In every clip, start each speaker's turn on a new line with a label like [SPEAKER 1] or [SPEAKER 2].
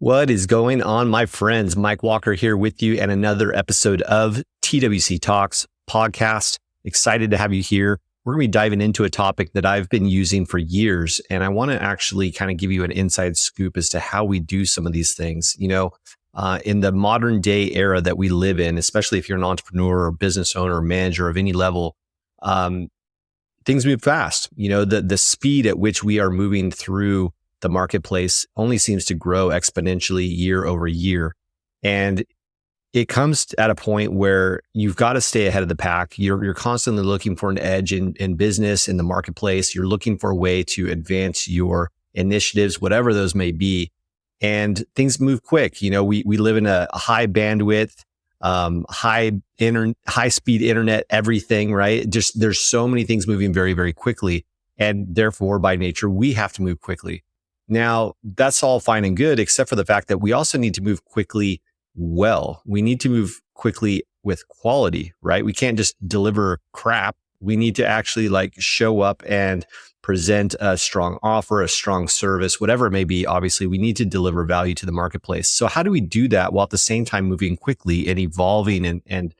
[SPEAKER 1] What is going on, my friends? Mike Walker here with you and another episode of TWC Talks podcast. Excited to have you here. We're going to be diving into a topic that I've been using for years, and I want to actually kind of give you an inside scoop as to how we do some of these things. In the modern day era that we live in, especially if you're an entrepreneur or business owner or manager of any level, things move fast. The speed at which we are moving through the marketplace only seems to grow exponentially year over year. And it comes at a point where you've got to stay ahead of the pack. You're constantly looking for an edge in business, in the marketplace. You're looking for a way to advance your initiatives, whatever those may be. And things move quick. We live in a high bandwidth, high speed internet, everything, right? Just there's so many things moving very, very quickly. And therefore, by nature, we have to move quickly. Now, that's all fine and good, except for the fact that we also need to move quickly well. We need to move quickly with quality, right? We can't just deliver crap. We need to actually show up and present a strong offer, a strong service, whatever it may be. Obviously, we need to deliver value to the marketplace. So how do we do that while at the same time moving quickly and evolving and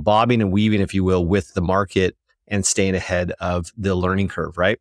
[SPEAKER 1] bobbing and weaving, if you will, with the market and staying ahead of the learning curve, right?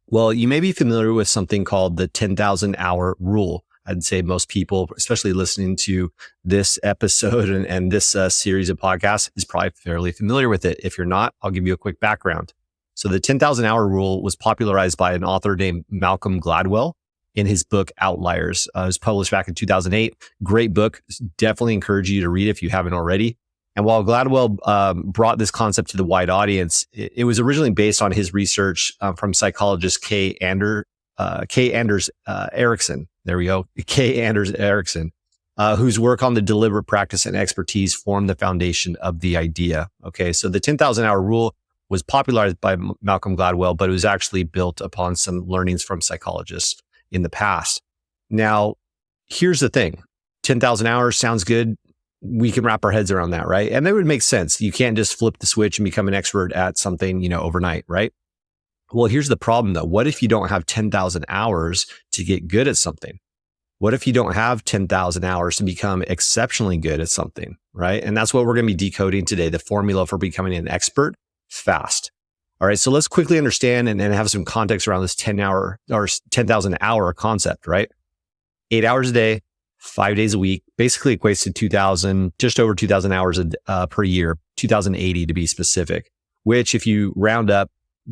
[SPEAKER 1] Well, you may be familiar with something called the 10,000 hour rule. I'd say most people, especially listening to this episode and this series of podcasts, is probably fairly familiar with it. If you're not, I'll give you a quick background. So the 10,000 hour rule was popularized by an author named Malcolm Gladwell in his book Outliers. It was published back in 2008. Great book. Definitely encourage you to read it if you haven't already. And while Gladwell brought this concept to the wide audience, it was originally based on his research from psychologist K. Anders Ericsson. There we go. K. Anders Ericsson, whose work on the deliberate practice and expertise formed the foundation of the idea. Okay, so the 10,000 hour rule was popularized by Malcolm Gladwell, but it was actually built upon some learnings from psychologists in the past. Now, here's the thing. 10,000 hours sounds good. We can wrap our heads around that, right? And that would make sense. You can't just flip the switch and become an expert at something, overnight, right? Well, here's the problem though. What if you don't have 10,000 hours to get good at something? What if you don't have 10,000 hours to become exceptionally good at something, right? And that's what we're going to be decoding today, the formula for becoming an expert fast. All right. So let's quickly understand and have some context around this 10,000 hour concept, right? 8 hours a day, 5 days a week, basically equates to just over 2,000 hours per year, 2,080 to be specific, which if you round up,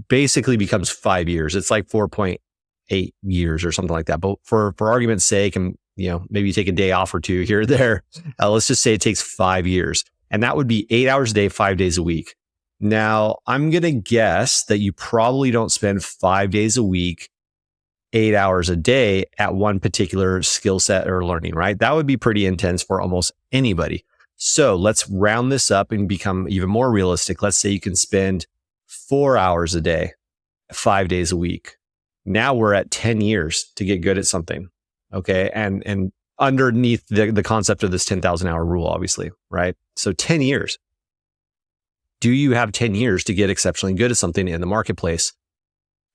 [SPEAKER 1] basically becomes 5 years. It's like 4.8 years or something like that. But for argument's sake, and maybe you take a day off or two here or there, let's just say it takes 5 years. And that would be 8 hours a day, 5 days a week. Now, I'm going to guess that you probably don't spend 5 days a week 8 hours a day at one particular skill set or learning, right? That would be pretty intense for almost anybody. So let's round this up and become even more realistic. Let's say you can spend 4 hours a day, 5 days a week. Now we're at 10 years to get good at something. Okay. And underneath the concept of this 10,000 hour rule, obviously, right? So 10 years. Do you have 10 years to get exceptionally good at something in the marketplace?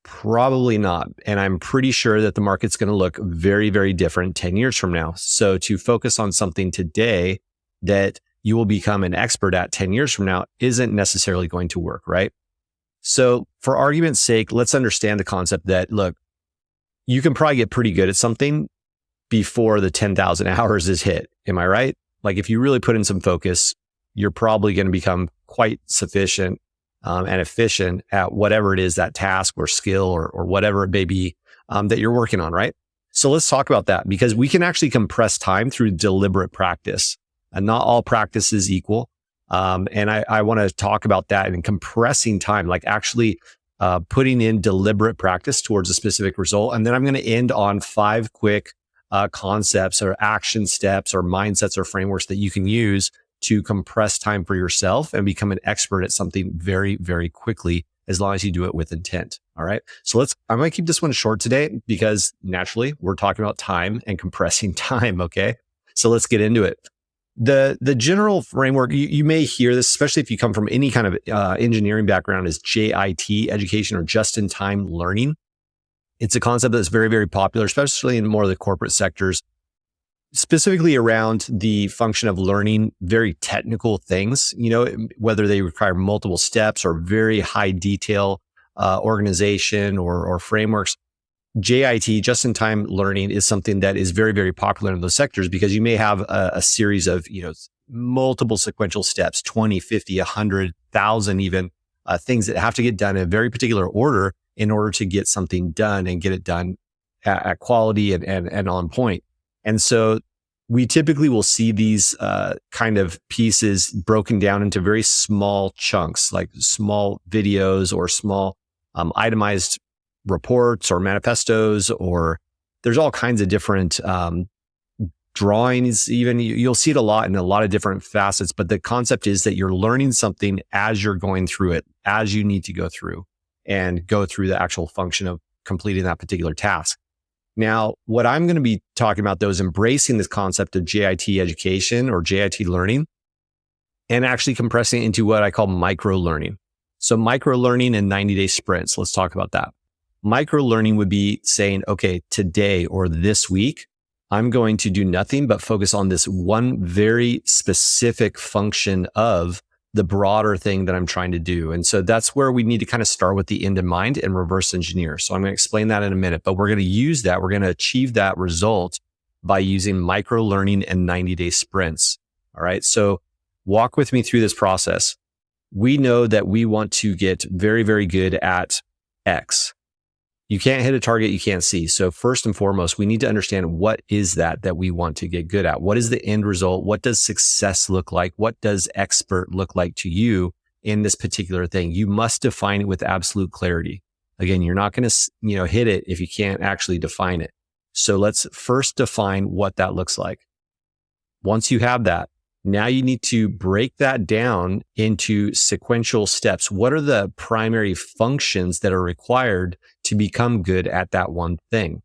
[SPEAKER 1] Probably not. And I'm pretty sure that the market's going to look very, very different 10 years from now. So to focus on something today that you will become an expert at 10 years from now isn't necessarily going to work, right? So for argument's sake, let's understand the concept that, look, you can probably get pretty good at something before the 10,000 hours is hit. Am I right? Like if you really put in some focus, you're probably going to become quite sufficient and efficient at whatever it is, that task or skill or whatever it may be that you're working on, right? So let's talk about that because we can actually compress time through deliberate practice. And not all practice is equal. And I want to talk about that and compressing time, like actually putting in deliberate practice towards a specific result. And then I'm going to end on 5 quick concepts or action steps or mindsets or frameworks that you can use to compress time for yourself and become an expert at something very, very quickly, as long as you do it with intent. All right. So I'm going to keep this one short today because naturally we're talking about time and compressing time. Okay. So let's get into it. The general framework, you may hear this, especially if you come from any kind of engineering background, is JIT education or just-in-time learning. It's a concept that's very, very popular, especially in more of the corporate sectors. specifically around the function of learning very technical things, whether they require multiple steps or very high detail organization or frameworks. JIT, just-in-time learning, is something that is very, very popular in those sectors because you may have a series of, multiple sequential steps, 20, 50, 100, 1,000 even, things that have to get done in a very particular order in order to get something done and get it done at quality and on point. And so we typically will see these kind of pieces broken down into very small chunks, like small videos or small itemized reports or manifestos, or there's all kinds of different drawings. Even you'll see it a lot in a lot of different facets, but the concept is that you're learning something as you're going through it, as you need to go through the actual function of completing that particular task. Now, what I'm going to be talking about, though, is embracing this concept of JIT education or JIT learning and actually compressing it into what I call micro learning. So micro learning in 90-day sprints. Let's talk about that. Micro learning would be saying, okay, today or this week, I'm going to do nothing but focus on this one very specific function of the broader thing that I'm trying to do. And so that's where we need to kind of start with the end in mind and reverse engineer. So I'm going to explain that in a minute, but we're going to use that. We're going to achieve that result by using micro learning and 90-day sprints. All right. So walk with me through this process. We know that we want to get very, very good at X. You can't hit a target you can't see. So first and foremost, we need to understand what is that we want to get good at. What is the end result? What does success look like? What does expert look like to you in this particular thing? You must define it with absolute clarity. Again, you're not going to, hit it if you can't actually define it. So let's first define what that looks like. Once you have that, now you need to break that down into sequential steps. What are the primary functions that are required to become good at that one thing?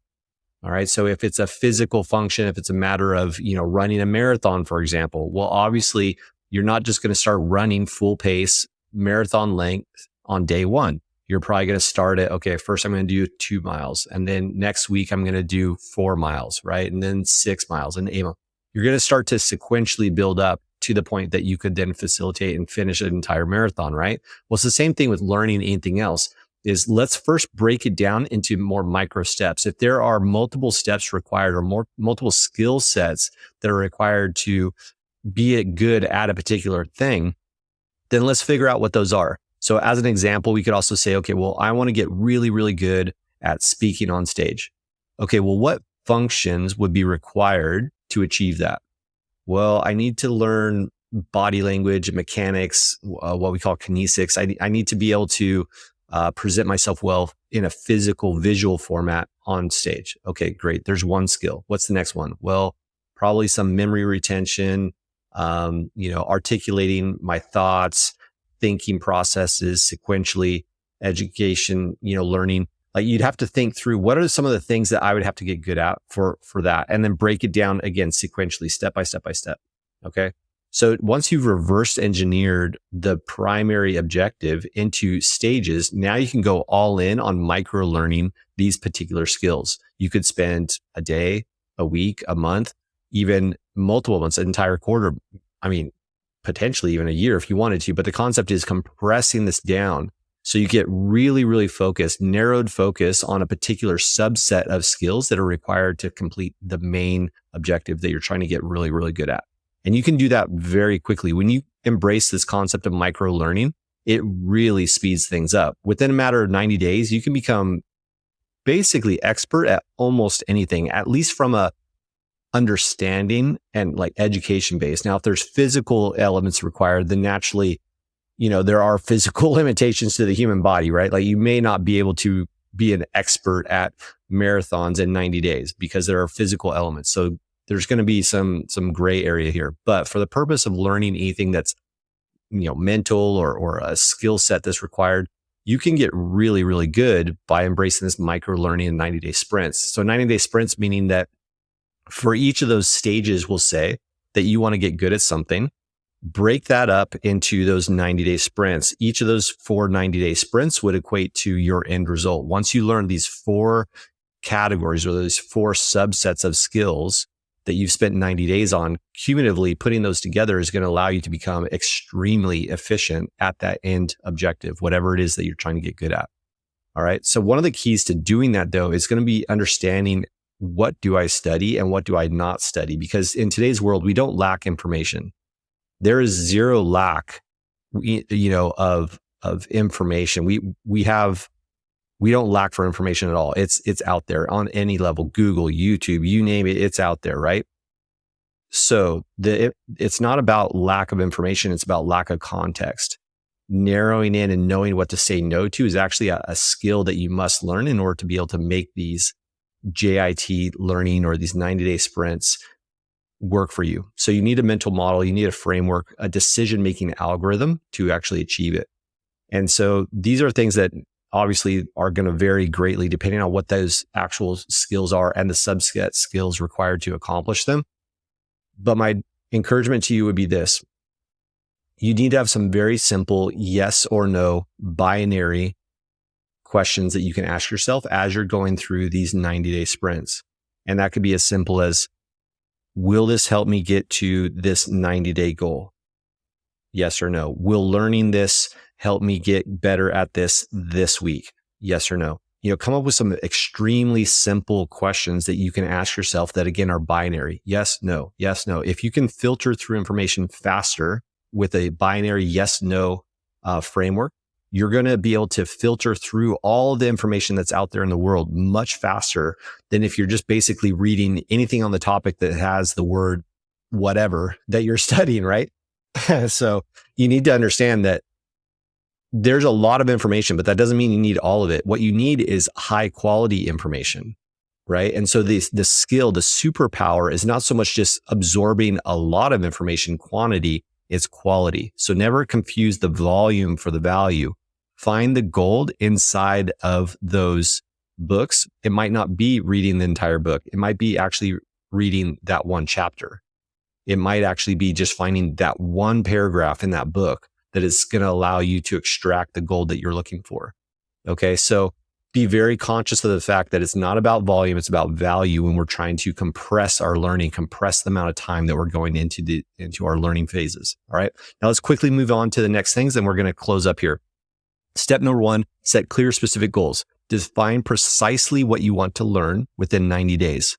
[SPEAKER 1] All right. So if it's a physical function, if it's a matter of, running a marathon, for example, well, obviously you're not just going to start running full pace marathon length on day one. You're probably going to start at, okay, first I'm going to do 2 miles. And then next week I'm going to do 4 miles, right? And then 6 miles and 8 miles. You're going to start to sequentially build up to the point that you could then facilitate and finish an entire marathon, right? Well, it's the same thing with learning anything else. Is let's first break it down into more micro steps. If there are multiple steps required or multiple skill sets that are required to be good at a particular thing, then let's figure out what those are. So as an example, we could also say, okay, well, I want to get really, really good at speaking on stage. Okay, well, what functions would be required to achieve that? Well, I need to learn body language, mechanics, what we call kinesics. I need to be able to present myself well in a physical, visual format on stage. Okay, great. There's one skill. What's the next one? Well, probably some memory retention, articulating my thoughts, thinking processes, sequentially, education, learning. Like you'd have to think through what are some of the things that I would have to get good at for that, and then break it down again sequentially, step by step by step. Okay. So once you've reverse engineered the primary objective into stages, now you can go all in on micro learning these particular skills. You could spend a day, a week, a month, even multiple months, an entire quarter. I mean, potentially even a year if you wanted to, but the concept is compressing this down. So you get really, really focused, narrowed focus on a particular subset of skills that are required to complete the main objective that you're trying to get really, really good at. And you can do that very quickly. When you embrace this concept of micro learning, it really speeds things up. Within a matter of 90 days, you can become basically expert at almost anything, at least from a understanding and like education base. Now, if there's physical elements required, then naturally, there are physical limitations to the human body, right? Like you may not be able to be an expert at marathons in 90 days because there are physical elements. So there's going to be some gray area here. But for the purpose of learning anything that's, mental or a skill set that's required, you can get really, really good by embracing this micro learning in 90-day sprints. So 90-day sprints, meaning that for each of those stages, we'll say that you want to get good at something, break that up into those 90-day sprints. Each of those 4 90-day sprints would equate to your end result. Once you learn these 4 categories or those 4 subsets of skills, that you've spent 90 days on, cumulatively putting those together is going to allow you to become extremely efficient at that end objective, whatever it is that you're trying to get good at. All right. So one of the keys to doing that though is going to be understanding, what do I study and what do I not study? Because in today's world, we don't lack information. There is zero lack, of information. We don't lack for information at all. It's out there on any level. Google, YouTube, you name it, it's out there, right? So it's not about lack of information. It's about lack of context. Narrowing in and knowing what to say no to is actually a skill that you must learn in order to be able to make these JIT learning or these 90-day sprints work for you. So you need a mental model, you need a framework, a decision-making algorithm to actually achieve it. And so these are things that obviously are going to vary greatly depending on what those actual skills are and the subset skills required to accomplish them. But my encouragement to you would be this. You need to have some very simple yes or no binary questions that you can ask yourself as you're going through these 90-day sprints. And that could be as simple as, will this help me get to this 90-day goal? Yes or no. Will learning this help me get better at this week? Yes or no. Come up with some extremely simple questions that you can ask yourself that, again, are binary. Yes, no, yes, no. If you can filter through information faster with a binary yes, no framework, you're going to be able to filter through all of the information that's out there in the world much faster than if you're just basically reading anything on the topic that has the word whatever that you're studying, right? So you need to understand that there's a lot of information, but that doesn't mean you need all of it. What you need is high quality information, right? And so the skill, the superpower is not so much just absorbing a lot of information quantity, it's quality. So never confuse the volume for the value. Find the gold inside of those books. It might not be reading the entire book. It might be actually reading that one chapter. It might actually be just finding that one paragraph in that book that is going to allow you to extract the gold that you're looking for. Okay. So be very conscious of the fact that it's not about volume. It's about value when we're trying to compress our learning, compress the amount of time that we're going into our learning phases. All right. Now let's quickly move on to the next things and we're going to close up here. Step number 1, set clear, specific goals. Define precisely what you want to learn within 90 days.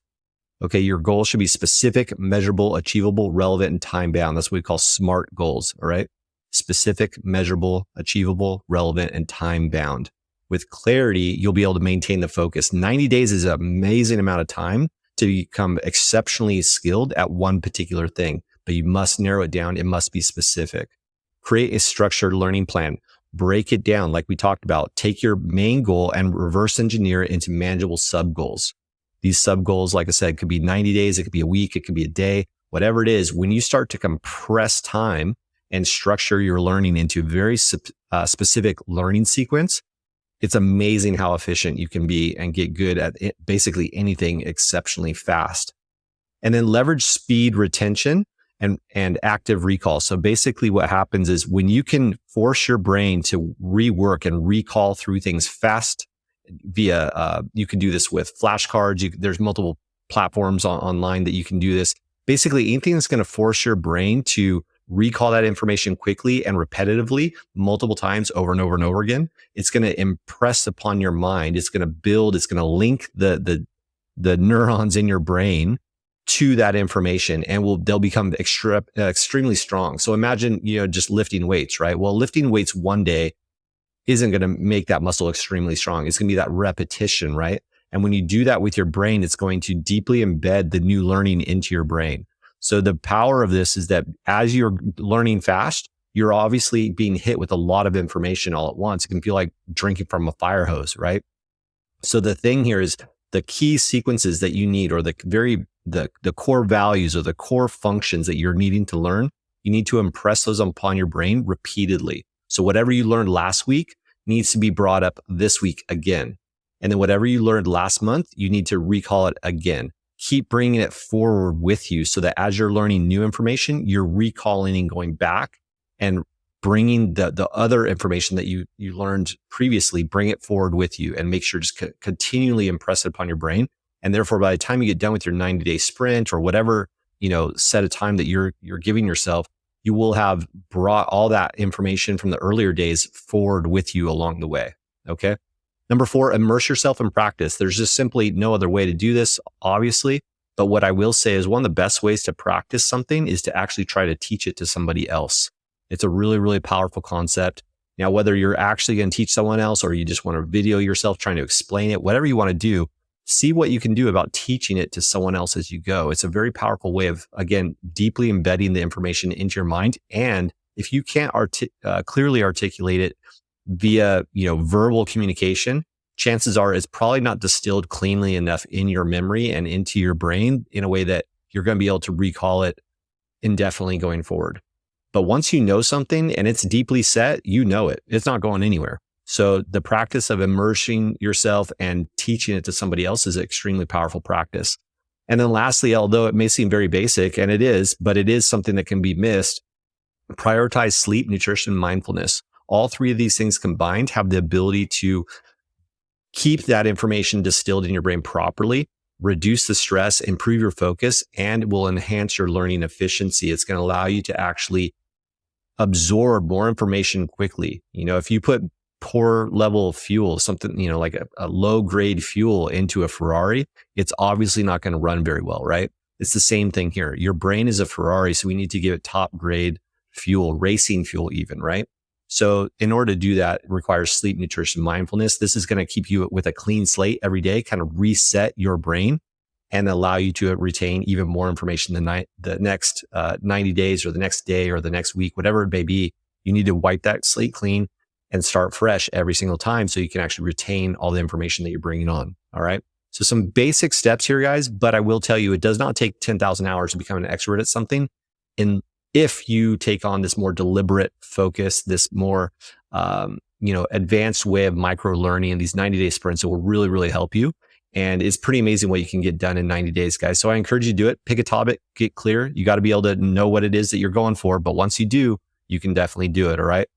[SPEAKER 1] Okay. Your goal should be specific, measurable, achievable, relevant, and time bound. That's what we call SMART goals. All right. Specific, measurable, achievable, relevant, and time bound. With clarity, you'll be able to maintain the focus. 90 days is an amazing amount of time to become exceptionally skilled at one particular thing, but you must narrow it down. It must be specific. Create a structured learning plan. Break it down like we talked about. Take your main goal and reverse engineer it into manageable sub goals. These sub goals, like I said, could be 90 days. It could be a week. It could be a day, whatever it is. When you start to compress time and structure your learning into a very specific learning sequence, it's amazing how efficient you can be and get good at basically anything exceptionally fast. And then leverage speed retention and active recall. So basically what happens is when you can force your brain to rework and recall through things fast via, you can do this with flashcards. There's multiple platforms online that you can do this. Basically anything that's going to force your brain to recall that information quickly and repetitively multiple times over and over and over again, it's going to impress upon your mind. It's going to build, it's going to link the neurons in your brain to that information and they'll become extremely strong. So imagine, just lifting weights, right? Well, lifting weights one day isn't going to make that muscle extremely strong. It's going to be that repetition, right? And when you do that with your brain, it's going to deeply embed the new learning into your brain. So the power of this is that as you're learning fast, you're obviously being hit with a lot of information all at once. It can feel like drinking from a fire hose, right? So the thing here is the key sequences that you need, or the core values or the core functions that you're needing to learn, you need to impress those upon your brain repeatedly. So whatever you learned last week needs to be brought up this week again. And then whatever you learned last month, you need to recall it again. Keep bringing it forward with you so that as you're learning new information, you're recalling and going back and bringing the other information that you learned previously, bring it forward with you and make sure just continually impress it upon your brain. And therefore, by the time you get done with your 90-day sprint or whatever, set of time that you're giving yourself, you will have brought all that information from the earlier days forward with you along the way. Okay. Number 4, immerse yourself in practice. There's just simply no other way to do this, obviously. But what I will say is one of the best ways to practice something is to actually try to teach it to somebody else. It's a really, really powerful concept. Now, whether you're actually going to teach someone else or you just want to video yourself trying to explain it, whatever you want to do, see what you can do about teaching it to someone else as you go. It's a very powerful way of, again, deeply embedding the information into your mind. And if you can't clearly articulate it via, verbal communication, chances are it's probably not distilled cleanly enough in your memory and into your brain in a way that you're going to be able to recall it indefinitely going forward. But once you know something and it's deeply set, you know it. It's not going anywhere. So the practice of immersing yourself and teaching it to somebody else is an extremely powerful practice. And then lastly, although it may seem very basic, and it is, but it is something that can be missed, prioritize sleep, nutrition, mindfulness. All 3 of these things combined have the ability to keep that information distilled in your brain properly, reduce the stress, improve your focus, and will enhance your learning efficiency. It's going to allow you to actually absorb more information quickly. If you put poor level of fuel, something, like a low grade fuel into a Ferrari, it's obviously not going to run very well, right? It's the same thing here. Your brain is a Ferrari, so we need to give it top grade fuel, racing fuel even, right? So in order to do that, it requires sleep, nutrition, mindfulness. This is going to keep you with a clean slate every day, kind of reset your brain and allow you to retain even more information the next 90 days or the next day or the next week, whatever it may be. You need to wipe that slate clean and start fresh every single time so you can actually retain all the information that you're bringing on. All right. So some basic steps here, guys, but I will tell you, it does not take 10,000 hours to become an expert at something. If you take on this more deliberate focus, this more, advanced way of micro learning and these 90-day sprints, it will really, really help you. And it's pretty amazing what you can get done in 90 days, guys. So I encourage you to do it. Pick a topic, get clear. You got to be able to know what it is that you're going for. But once you do, you can definitely do it. All right.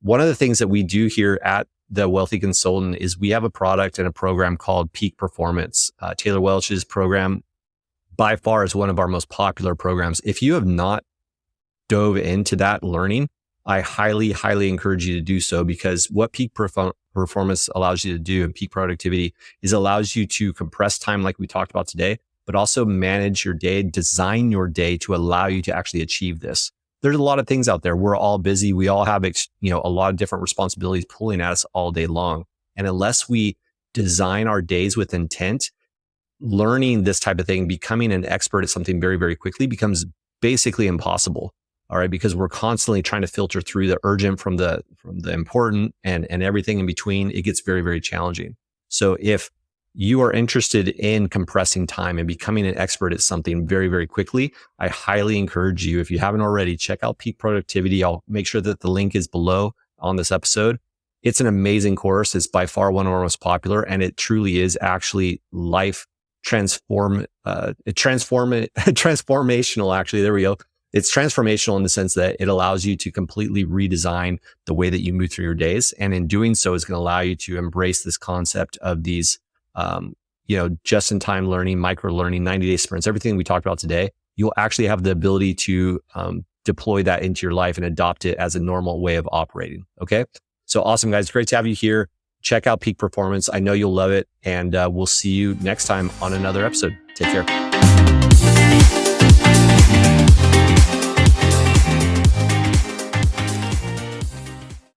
[SPEAKER 1] One of the things that we do here at the Wealthy Consultant is we have a product and a program called Peak Performance. Taylor Welch's program by far is one of our most popular programs. If you have not dove into that learning, I highly, highly encourage you to do so, because what peak performance allows you to do and peak productivity is allows you to compress time like we talked about today, but also manage your day, design your day to allow you to actually achieve this. There's a lot of things out there. We're all busy. We all have, a lot of different responsibilities pulling at us all day long. And unless we design our days with intent, learning this type of thing, becoming an expert at something very, very quickly becomes basically impossible. All right. Because we're constantly trying to filter through the urgent from the important and everything in between. It gets very, very challenging. So if you are interested in compressing time and becoming an expert at something very, very quickly, I highly encourage you, if you haven't already, check out Peak Productivity. I'll make sure that the link is below on this episode. It's an amazing course. It's by far one of our most popular, and it truly is actually transformational. Actually, there we go. It's transformational in the sense that it allows you to completely redesign the way that you move through your days. And in doing so, is going to allow you to embrace this concept of these, just-in-time learning, micro learning, 90-day sprints, everything we talked about today. You'll actually have the ability to deploy that into your life and adopt it as a normal way of operating. Okay. So awesome, guys. Great to have you here. Check out Peak Performance. I know you'll love it. And we'll see you next time on another episode. Take care.